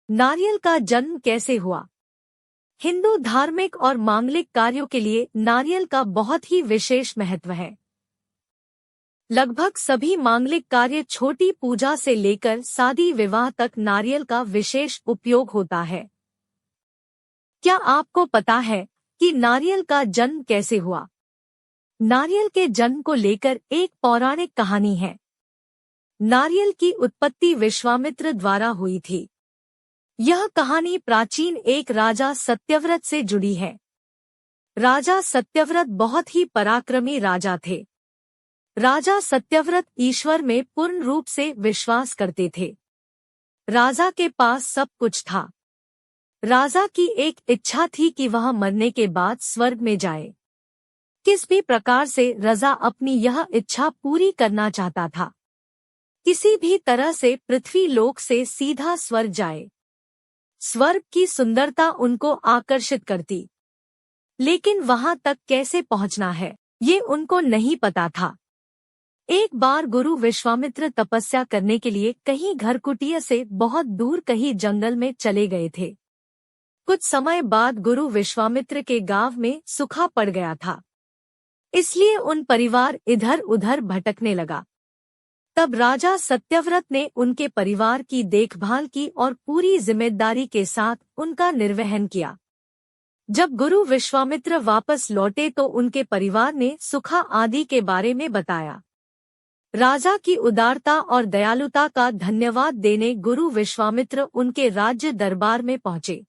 नारियल का जन्म कैसे हुआ? हिंदू धार्मिक और मांगलिक कार्यों के लिए नारियल का बहुत ही विशेष महत्व है। लगभग सभी मांगलिक कार्य, छोटी पूजा से लेकर शादी विवाह तक नारियल का विशेष उपयोग होता है। क्या आपको पता है कि नारियल का जन्म कैसे हुआ? नारियल के जन्म को लेकर एक पौराणिक कहानी है। नारियल की उत्पत्ति विश्वामित्र द्वारा हुई थी। यह कहानी प्राचीन एक राजा सत्यव्रत से जुड़ी है। राजा सत्यव्रत बहुत ही पराक्रमी राजा थे। राजा सत्यव्रत ईश्वर में पूर्ण रूप से विश्वास करते थे। राजा के पास सब कुछ था। राजा की एक इच्छा थी कि वह मरने के बाद स्वर्ग में जाए। किस भी प्रकार से राजा अपनी यह इच्छा पूरी करना चाहता था। किसी भी तरह से पृथ्वी लोक से सीधा स्वर्ग जाए। स्वर्ग की सुंदरता उनको आकर्षित करती, लेकिन वहां तक कैसे पहुंचना है ये उनको नहीं पता था। एक बार गुरु विश्वामित्र तपस्या करने के लिए कहीं घरकुटिया से बहुत दूर कहीं जंगल में चले गए थे। कुछ समय बाद गुरु विश्वामित्र के गांव में सूखा पड़ गया था, इसलिए उन परिवार इधर उधर भटकने लगा। तब राजा सत्यव्रत ने उनके परिवार की देखभाल की और पूरी जिम्मेदारी के साथ उनका निर्वहन किया। जब गुरु विश्वामित्र वापस लौटे तो उनके परिवार ने सूखा आदि के बारे में बताया। राजा की उदारता और दयालुता का धन्यवाद देने गुरु विश्वामित्र उनके राज्य दरबार में पहुंचे।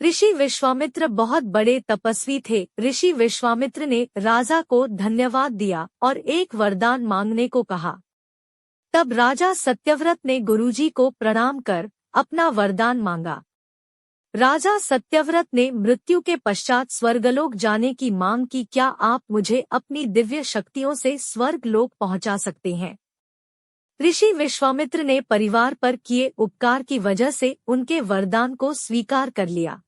ऋषि विश्वामित्र बहुत बड़े तपस्वी थे। ऋषि विश्वामित्र ने राजा को धन्यवाद दिया और एक वरदान मांगने को कहा। तब राजा सत्यव्रत ने गुरुजी को प्रणाम कर अपना वरदान मांगा। राजा सत्यव्रत ने मृत्यु के पश्चात स्वर्गलोक जाने की मांग की। क्या आप मुझे अपनी दिव्य शक्तियों से स्वर्गलोक पहुंचा सकते हैं? ऋषि विश्वामित्र ने परिवार पर किए उपकार की वजह से उनके वरदान को स्वीकार कर लिया।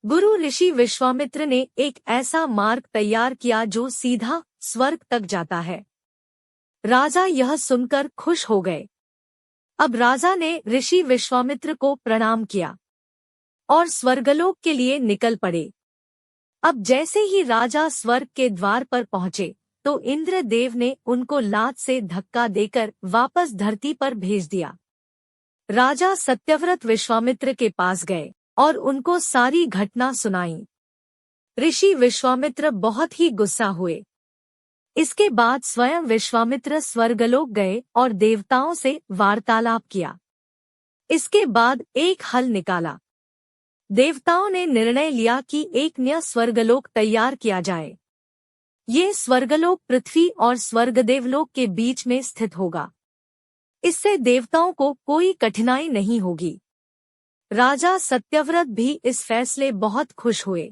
गुरु ऋषि विश्वामित्र ने एक ऐसा मार्ग तैयार किया जो सीधा स्वर्ग तक जाता है। राजा यह सुनकर खुश हो गए। अब राजा ने ऋषि विश्वामित्र को प्रणाम किया और स्वर्गलोक के लिए निकल पड़े। अब जैसे ही राजा स्वर्ग के द्वार पर पहुंचे तो इंद्रदेव ने उनको लात से धक्का देकर वापस धरती पर भेज दिया। राजा सत्यव्रत विश्वामित्र के पास गए और उनको सारी घटना सुनाई। ऋषि विश्वामित्र बहुत ही गुस्सा हुए। इसके बाद स्वयं विश्वामित्र स्वर्गलोक गए और देवताओं से वार्तालाप किया। इसके बाद एक हल निकाला। देवताओं ने निर्णय लिया कि एक नया स्वर्गलोक तैयार किया जाए। ये स्वर्गलोक पृथ्वी और स्वर्गदेवलोक के बीच में स्थित होगा। इससे देवताओं को कोई कठिनाई नहीं होगी। राजा सत्यव्रत भी इस फैसले बहुत खुश हुए।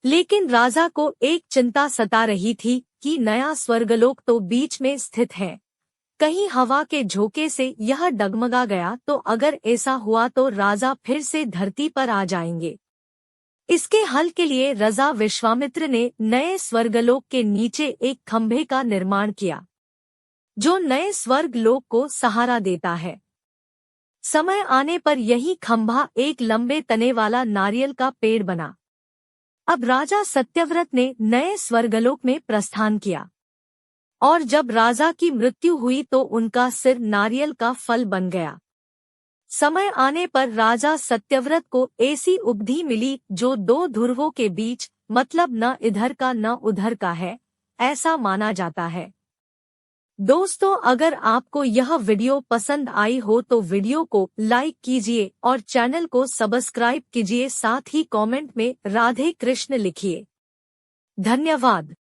लेकिन राजा को एक चिंता सता रही थी कि नया स्वर्गलोक तो बीच में स्थित है, कहीं हवा के झोंके से यह डगमगा गया तो अगर ऐसा हुआ तो राजा फिर से धरती पर आ जाएंगे। इसके हल के लिए राजा विश्वामित्र ने नए स्वर्गलोक के नीचे एक खंभे का निर्माण किया, जो नए स्वर्गलोक को सहारा देता है। समय आने पर यही खंभा एक लंबे तने वाला नारियल का पेड़ बना। अब राजा सत्यव्रत ने नए स्वर्गलोक में प्रस्थान किया और जब राजा की मृत्यु हुई तो उनका सिर नारियल का फल बन गया। समय आने पर राजा सत्यव्रत को ऐसी उपलब्धि मिली जो दो ध्रुवों के बीच, मतलब न इधर का न उधर का है, ऐसा माना जाता है। दोस्तों, अगर आपको यह वीडियो पसंद आई हो तो वीडियो को लाइक कीजिए और चैनल को सब्सक्राइब कीजिए। साथ ही कमेंट में राधे कृष्ण लिखिए। धन्यवाद।